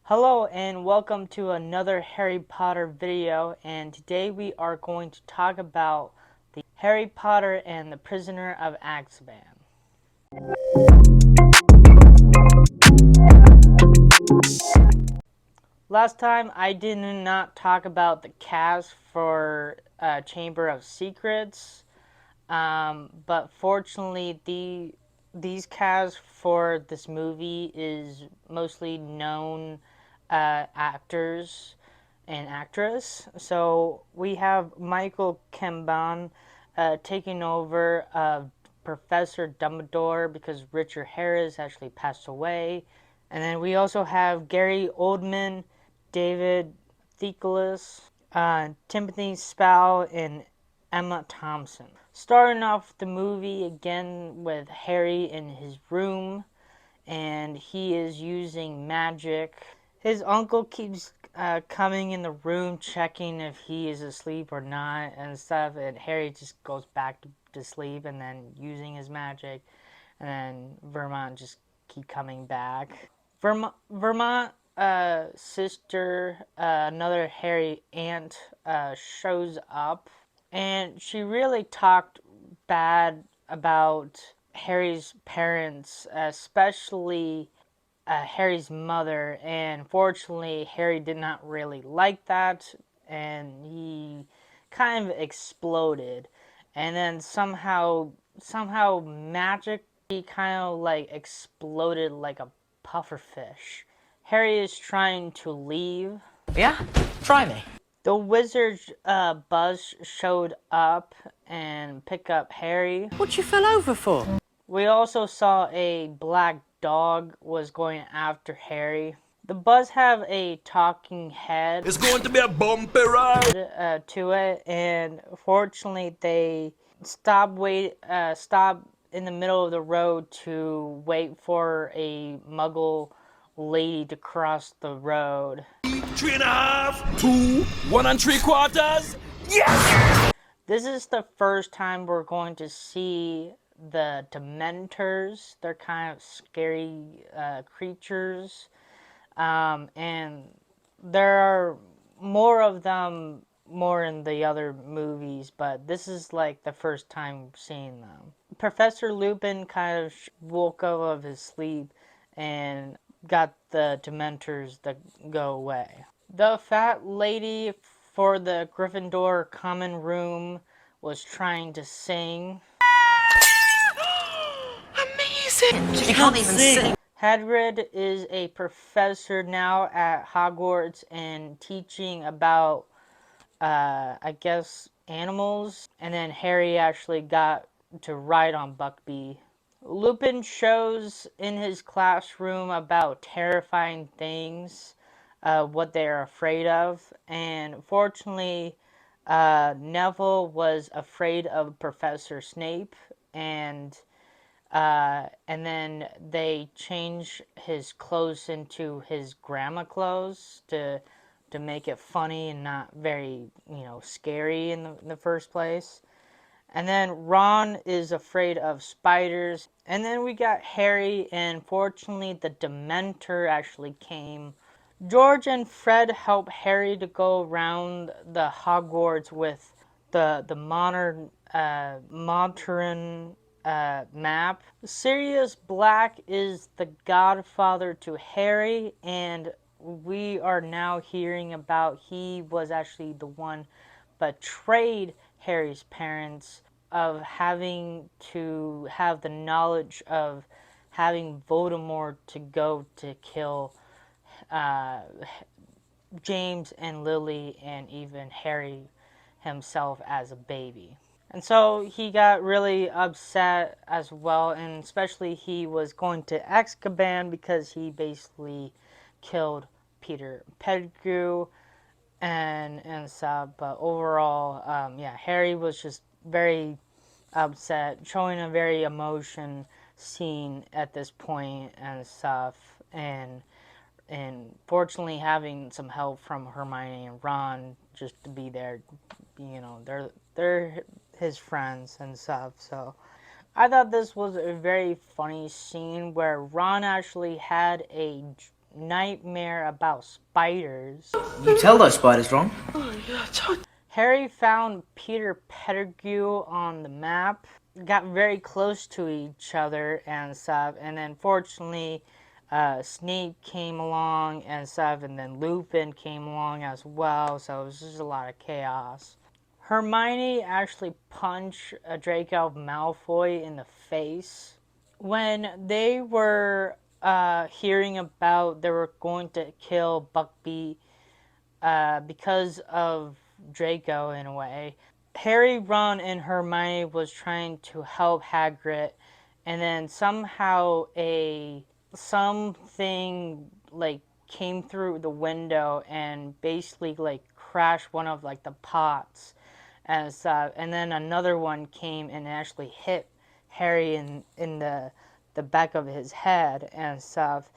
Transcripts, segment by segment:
Hello and welcome to another Harry Potter video, and today we are going to talk about the Harry Potter and the Prisoner of Azkaban. Last time I did not talk about the cast for Chamber of Secrets, but fortunately these casts for this movie is mostly known actors and actress. So we have Michael Gambon taking over Professor Dumbledore because Richard Harris actually passed away. And then we also have Gary Oldman, David Thewlis, Timothy Spall, and Emma Thompson. Starting off the movie again with Harry in his room, and he is using magic. His uncle keeps coming in the room checking if he is asleep or not and stuff, and Harry just goes back to sleep and then using his magic, and then Vermont just keep coming back. Vermont sister, another Harry aunt, shows up, and she really talked bad about Harry's parents, especially Harry's mother, and fortunately Harry did not really like that, and he kind of exploded, and then somehow magic, he kind of like exploded like a pufferfish. Harry is trying to leave. Yeah? Try me. The wizard Buzz showed up and picked up Harry. What you fell over for? We also saw a black dog was going after Harry. The Buzz have a talking head. It's going to be a bumpy ride. To it, and fortunately they stop in the middle of the road to wait for a Muggle lady to cross the road. 3.5, 2, 1 3/4. Yes! This is the first time we're going to see the Dementors. They're kind of scary creatures, and there are more of them more in the other movies, but this is like the first time seeing them. Professor Lupin kind of woke up of his sleep and got the Dementors to go away. The fat lady for the Gryffindor common room was trying to sing. Amazing! She can't even sing. Hagrid is a professor now at Hogwarts and teaching about, I guess, animals. And then Harry actually got to ride on Buckbeak. Lupin shows in his classroom about terrifying things, what they're afraid of. And fortunately, Neville was afraid of Professor Snape, and then they change his clothes into his grandma clothes to make it funny and not very, scary in the first place. And then Ron is afraid of spiders. And then we got Harry, and fortunately the Dementor actually came. George and Fred help Harry to go around the Hogwarts with the modern map. Sirius Black is the godfather to Harry, and we are now hearing about he was actually the one betrayed Harry's parents of having to have the knowledge of having Voldemort to go to kill James and Lily and even Harry himself as a baby. And so he got really upset as well, and especially he was going to Azkaban because he basically killed Peter Pettigrew and stuff. But overall, yeah, Harry was just very upset, showing a very emotion scene at this point and stuff, and fortunately having some help from Hermione and Ron just to be there. They're his friends and stuff. So I thought this was a very funny scene where Ron actually had a nightmare about spiders. You tell those spiders wrong. Harry found Peter Pettigrew on the map, got very close to each other and stuff, and then fortunately Snape came along and stuff, and then Lupin came along as well, so it was just a lot of chaos. Hermione actually punched Draco Malfoy in the face. When they were hearing about they were going to kill Buckbeak because of Draco in a way, Harry, Ron, and Hermione was trying to help Hagrid, and then somehow something like came through the window and basically like crashed one of like the pots and stuff, and then another one came and actually hit Harry in the back of his head and stuff,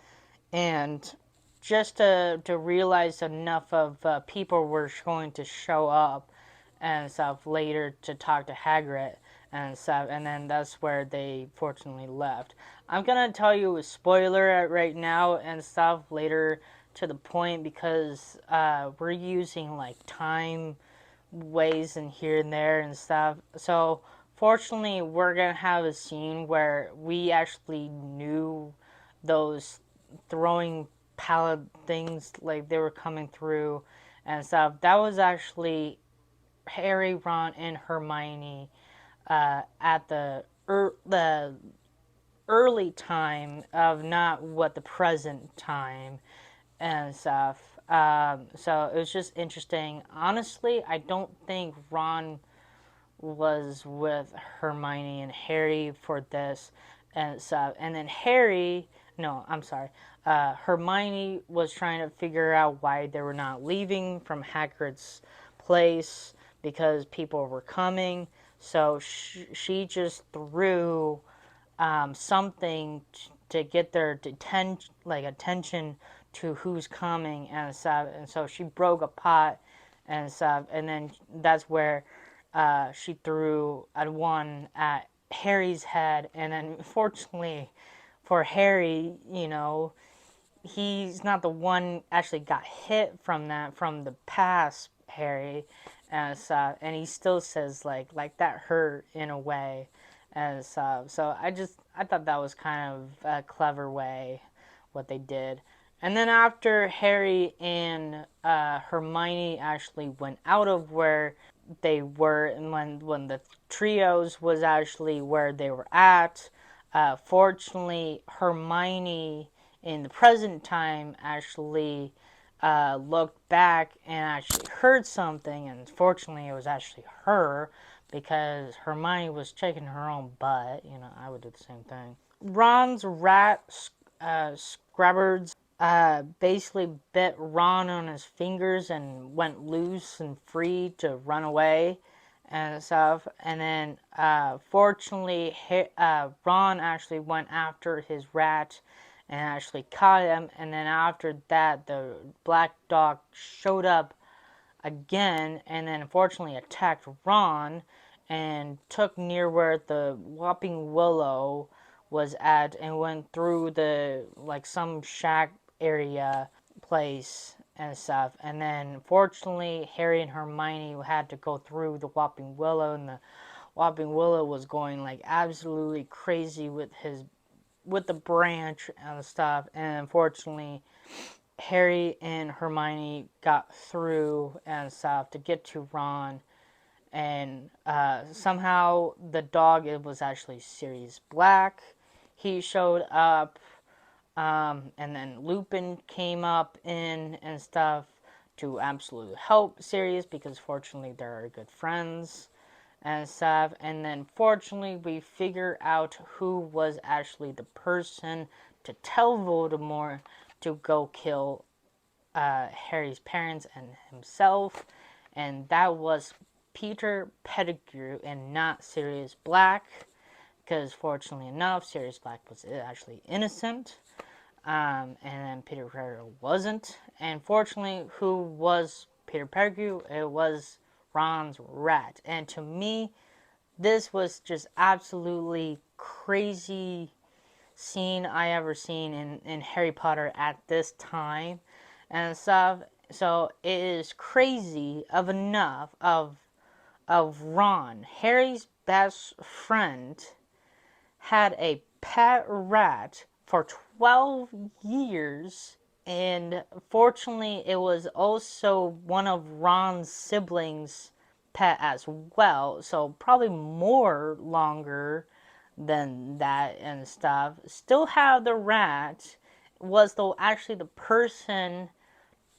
and just to realize enough of people were going to show up and stuff later to talk to Hagrid and stuff, and then that's where they fortunately left. I'm gonna tell you a spoiler right now and stuff later to the point because we're using like time ways and here and there and stuff. So fortunately, we're gonna have a scene where we actually knew those throwing pallet things like they were coming through and stuff. That was actually Harry, Ron, and Hermione at the early time of not what the present time and stuff. So it was just interesting. Honestly, I don't think Ron was with Hermione and Harry for this and stuff. And then Hermione was trying to figure out why they were not leaving from Hagrid's place because people were coming. So she just threw something to get their attention to who's coming and stuff. And so she broke a pot and stuff. And then that's where she threw one at Harry's head. And then fortunately for Harry, he's not the one actually got hit from the past Harry and stuff, and he still says like that hurt in a way and stuff. So I thought that was kind of a clever way what they did. And then after Harry and Hermione actually went out of where they were, and when the trios was actually where they were at, fortunately Hermione in the present time actually looked back and actually heard something, and fortunately it was actually her because Hermione was checking her own butt. I would do the same thing. Ron's rat Scrabbards basically bit Ron on his fingers and went loose and free to run away and stuff. And then fortunately Ron actually went after his rat and actually caught him, and then after that the black dog showed up again and then unfortunately attacked Ron and took near where the Whopping Willow was at and went through the some shack area place and stuff. And then fortunately Harry and Hermione had to go through the Whopping Willow, and the Whopping Willow was going absolutely crazy with the branch and stuff, and unfortunately Harry and Hermione got through and stuff to get to Ron, and somehow the dog, it was actually Sirius Black. He showed up, and then Lupin came up in and stuff to absolutely help Sirius because fortunately they're good friends and stuff. And then fortunately we figure out who was actually the person to tell Voldemort to go kill Harry's parents and himself, and that was Peter Pettigrew and not Sirius Black, because fortunately enough Sirius Black was actually innocent, and then Peter Pettigrew wasn't. And fortunately, who was Peter Pettigrew? It was Ron's rat. And to me, this was just absolutely crazy scene I ever seen in Harry Potter at this time and stuff. So it is crazy of enough of Ron, Harry's best friend, had a pet rat for 12 years, and fortunately it was also one of Ron's siblings' pet as well, so probably more longer than that and stuff. Still have the rat, was though actually the person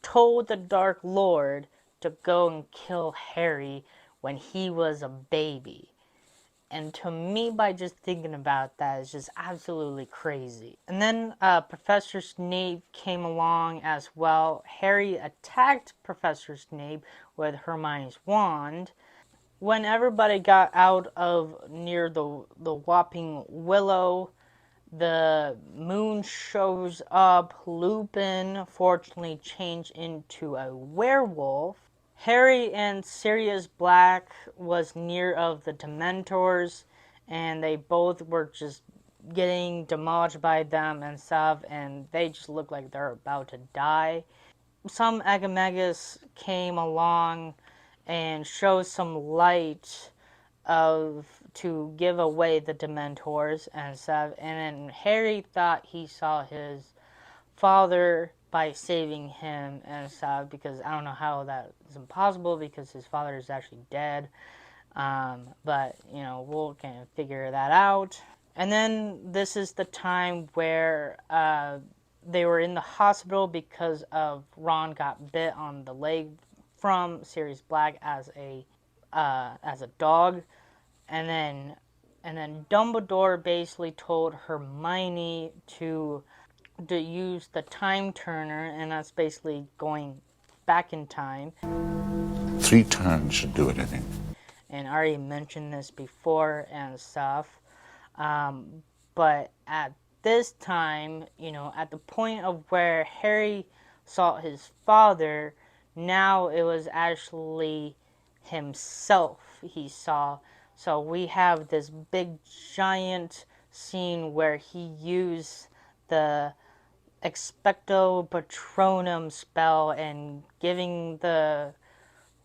told the Dark Lord to go and kill Harry when he was a baby. And to me, by just thinking about that, is just absolutely crazy. And then Professor Snape came along as well. Harry attacked Professor Snape with Hermione's wand. When everybody got out of near the Whopping Willow, the moon shows up. Lupin fortunately changed into a werewolf. Harry and Sirius Black was near of the Dementors, and they both were just getting demolished by them and stuff, and they just look like they're about to die. Some Agamegus came along and showed some light of to give away the Dementors and stuff, and then Harry thought he saw his father by saving him and stuff, because I don't know how that is impossible because his father is actually dead. But we'll kind of figure that out. And then this is the time where they were in the hospital because of Ron got bit on the leg from Sirius Black as a dog, and then Dumbledore basically told Hermione to use the time turner, and that's basically going back in time. 3 turns should do it, I think. And I already mentioned this before and stuff. But at this time, at the point of where Harry saw his father, now it was actually himself he saw. So we have this big giant scene where he used the Expecto Patronum spell and giving the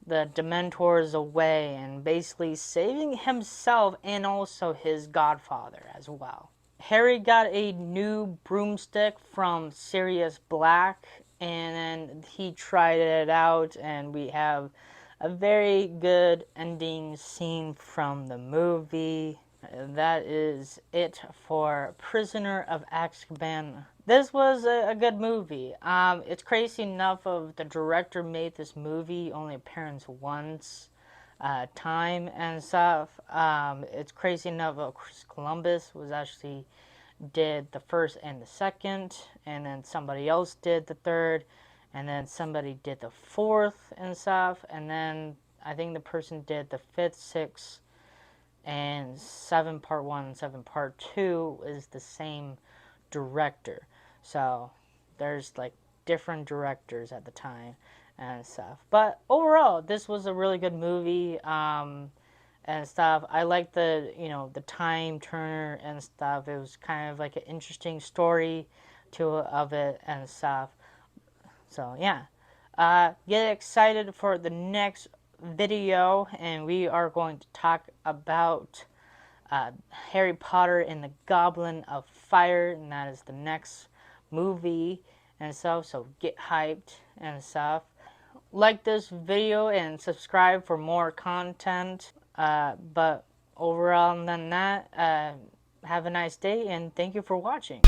Dementors away and basically saving himself and also his godfather as well. Harry got a new broomstick from Sirius Black, and then he tried it out, and we have a very good ending scene from the movie. That is it for Prisoner of Azkaban. This was a good movie. It's crazy enough of the director made this movie only appearance once time and stuff. It's crazy enough of Chris Columbus was actually did the first and the second, and then somebody else did the third, and then somebody did the fourth and stuff, and then I think the person did the fifth, sixth, and 7 part 1 and 7 part 2 is the same director. So there's like different directors at the time and stuff. But overall, this was a really good movie and stuff. I like the the time turner and stuff. It was kind of like an interesting story of it and stuff. So yeah, get excited for the next video, and we are going to talk about Harry Potter and the Goblet of Fire, and that is the next movie and stuff. So get hyped and stuff. Like this video and subscribe for more content. But overall than that, have a nice day and thank you for watching.